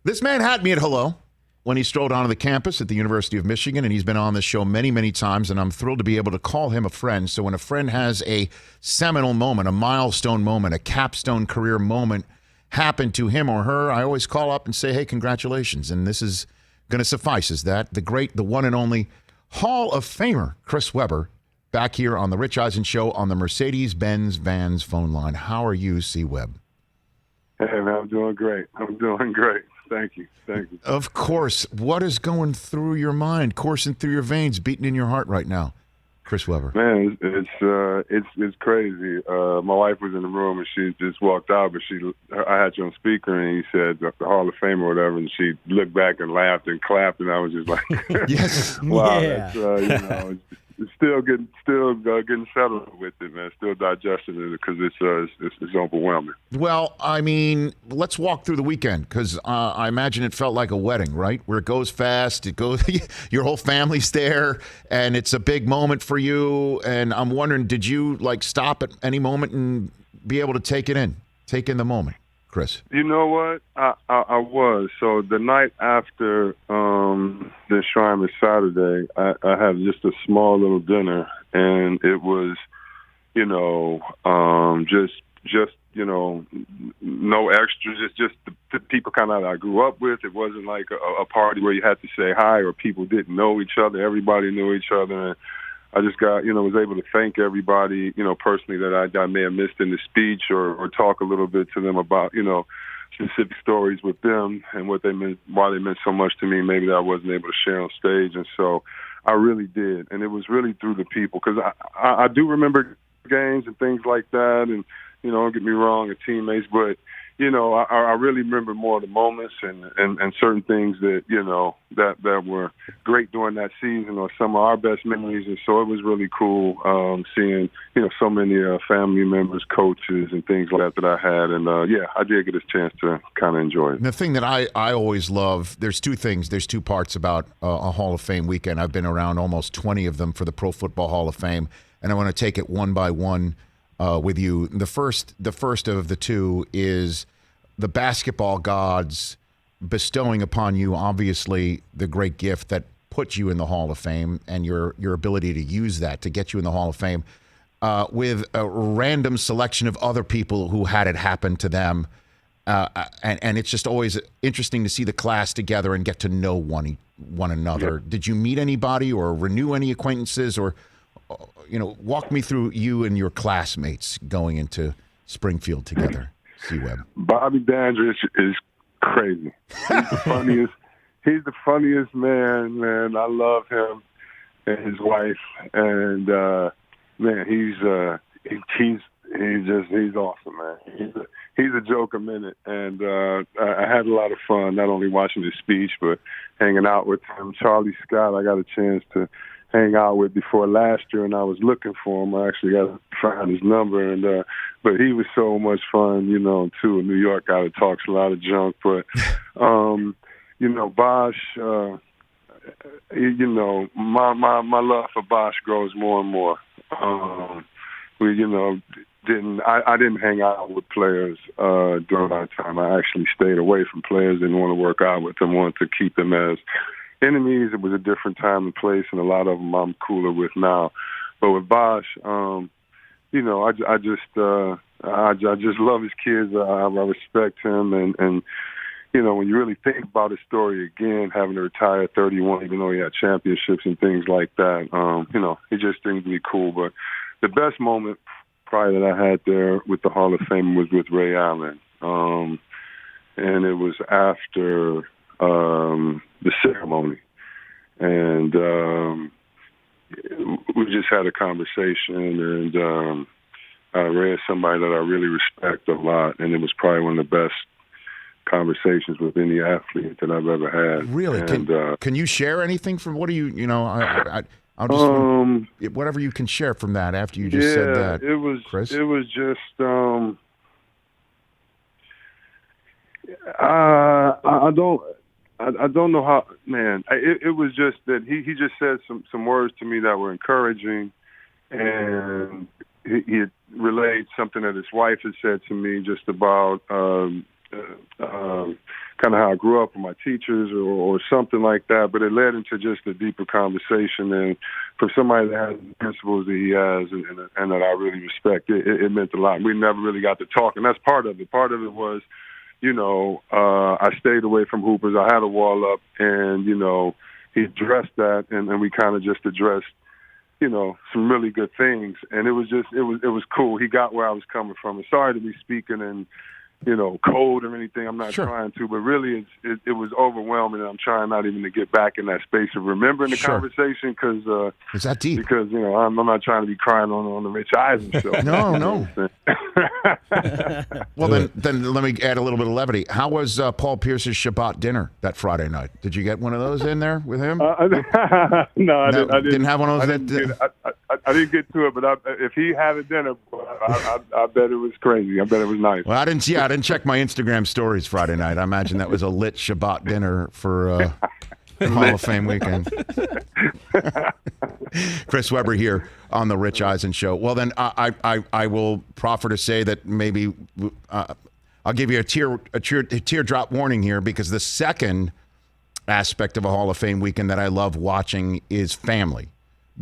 This man had me at hello when he strolled onto the campus at the University of Michigan, and he's been on this show many, many times, and I'm thrilled to be able to call him a friend. So when a friend has a seminal moment, a milestone moment, a capstone career moment happen to him or her, I always call up and say, hey, congratulations. And this is going to suffice as that. The great, the one and only Hall of Famer, Chris Webber, back here on the Rich Eisen Show on the Mercedes-Benz Vans phone line. How are you, C-Webb? Hey, man, I'm doing great. Thank you. Of course. What is going through your mind, coursing through your veins, beating in your heart right now, Chris Webber? Man, it's crazy. My wife was in the room and she just walked out, but I had you on speaker and he said the Hall of Fame or whatever, and she looked back and laughed and clapped, and I was just like, yes, wow, yeah. That's, it's still getting settled with it, man. Still digesting it because it's overwhelming. Well, I mean, let's walk through the weekend because I imagine it felt like a wedding, right? Where it goes fast, your whole family's there, and it's a big moment for you. And I'm wondering, did you stop at any moment and be able to take in the moment, Chris? You know what? I was. So the night after the Shrine Saturday, I had just a small little dinner, and it was, just no extras. It's just the people kind of I grew up with. It wasn't like a party where you had to say hi or people didn't know each other. Everybody knew each other. And I just got, was able to thank everybody, personally that I may have missed in the speech or talk a little bit to them about, specific stories with them and what they meant, why they meant so much to me, maybe that I wasn't able to share on stage. And so I really did. And it was really through the people because I do remember games and things like that. And, don't get me wrong, and teammates, but, I really remember more of the moments and certain things that, that were great during that season or some of our best memories. And so it was really cool seeing, so many family members, coaches, and things like that I had. And, I did get a chance to kind of enjoy it. The thing that I always love, there's two things. There's two parts about a Hall of Fame weekend. I've been around almost 20 of them for the Pro Football Hall of Fame, and I want to take it one by one with you. The first of the two is the basketball gods bestowing upon you, obviously, the great gift that put you in the Hall of Fame and your ability to use that to get you in the Hall of Fame with a random selection of other people who had it happen to them. And it's just always interesting to see the class together and get to know one another. Yeah. Did you meet anybody or renew any acquaintances or, walk me through you and your classmates going into Springfield together, C-Webb? Bobby Dandridge is crazy. He's the funniest man. I love him and his wife. And man, he's awesome, man. He's a joke a minute. And I had a lot of fun, not only watching his speech, but hanging out with him. Charlie Scott, I got a chance to hang out with before last year, and I was looking for him. I actually got to find his number, and but he was so much fun, too. A New York guy that talks a lot of junk, but Bosh, my love for Bosh grows more and more. I didn't hang out with players during our time. I actually stayed away from players. Didn't want to work out with them. Wanted to keep them as enemies. It was a different time and place, and a lot of them I'm cooler with now. But with Bosh, I just love his kids. I respect him, and when you really think about his story again, having to retire at 31, even though he had championships and things like that, he just seemed to be cool. But the best moment probably that I had there with the Hall of Fame was with Ray Allen, and it was after the ceremony, and we just had a conversation, and Ray is somebody that I really respect a lot, and it was probably one of the best conversations with any athlete that I've ever had. Really? And, can you share anything from what do you, I'll just whatever you can share from that after you just said that, Chris? It was just I don't know how, man. It was just that he just said some words to me that were encouraging, and he relayed something that his wife had said to me just about kind of how I grew up with my teachers or something like that, but it led into just a deeper conversation. And for somebody that has the principles that he has and that I really respect, it meant a lot. We never really got to talk, and that's part of it. Part of it was, I stayed away from hoopers. I had a wall up, and, he addressed that, and we kind of just addressed, some really good things. And it was cool. He got where I was coming from. And sorry to be speaking in, code or anything. I'm not trying to, but really it was overwhelming, and I'm trying not even to get back in that space of remembering the conversation because is that deep? Because I'm not trying to be crying on the Rich Eisen show. No. Well, then let me add a little bit of levity. How was Paul Pierce's Shabbat dinner that Friday night? Did you get one of those in there with him? No, I didn't have one of those. I didn't get to it, but if he had a dinner, I bet it was crazy. I bet it was nice. Well, I didn't check my Instagram stories Friday night. I imagine that was a lit Shabbat dinner for Hall of Fame weekend. Chris Webber here on the Rich Eisen Show. Well, then I will proffer to say that maybe I'll give you a teardrop warning here, because the second aspect of a Hall of Fame weekend that I love watching is family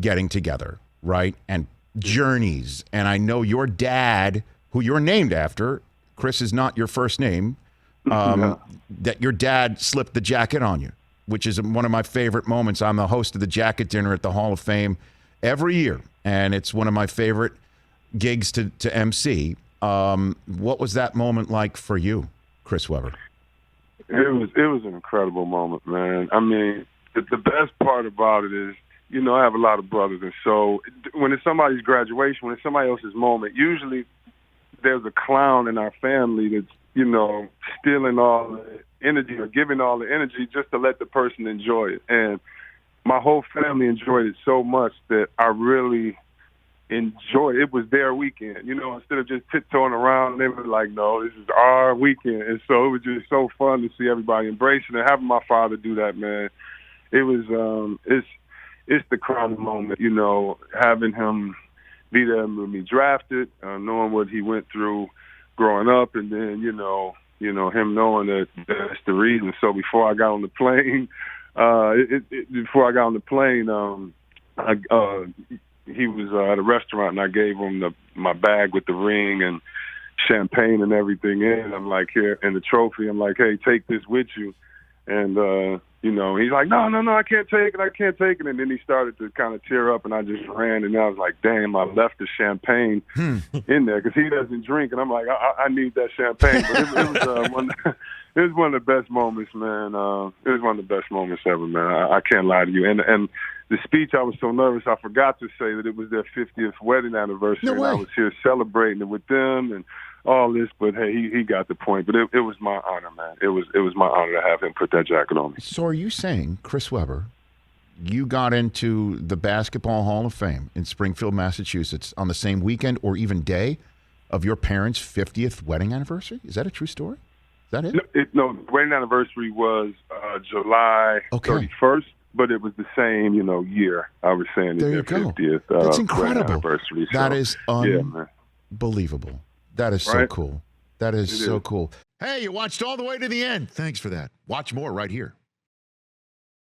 getting together, right? And journeys. And I know your dad, who you're named after, Chris is not your first name, that your dad slipped the jacket on you, which is one of my favorite moments. I'm the host of the jacket dinner at the Hall of Fame every year, and it's one of my favorite gigs to MC. What was that moment like for you, Chris Webber? It was an incredible moment, man. I mean, the best part about it is, I have a lot of brothers, and so when it's somebody's graduation, when it's somebody else's moment, usually there's a clown in our family that's, stealing all the energy or giving all the energy just to let the person enjoy it. And my whole family enjoyed it so much that I really enjoyed it. It was their weekend, instead of just tiptoeing around, they were like, no, this is our weekend. And so it was just so fun to see everybody embrace it, and having my father do that, man. It was, it's the crowning moment, having him be there with me drafted, knowing what he went through growing up, and then, him knowing that that's the reason. So before I got on the plane, he was at a restaurant, and I gave him my bag with the ring and champagne and everything in. I'm like, here, and the trophy. I'm like, hey, take this with you. And, he's like, no, I can't take it. And then he started to kind of tear up, and I just ran, and I was like, damn, I left the champagne in there because he doesn't drink. And I'm like, I need that champagne. But it was one of the best moments, man. It was one of the best moments ever, man. I can't lie to you. And the speech, I was so nervous, I forgot to say that it was their 50th wedding anniversary. No way. And I was here celebrating it with them and all this, but hey, he got the point. But it was my honor, man. It was my honor to have him put that jacket on me. So are you saying, Chris Webber, you got into the Basketball Hall of Fame in Springfield, Massachusetts on the same weekend or even day of your parents' 50th wedding anniversary? Is that a true story? Is that it? No, the wedding anniversary was July 31st. But it was the same, year. I was saying there their you go. 50th That's incredible. Anniversary. That is unbelievable. That is so cool. That is so cool. Hey, you watched all the way to the end. Thanks for that. Watch more right here.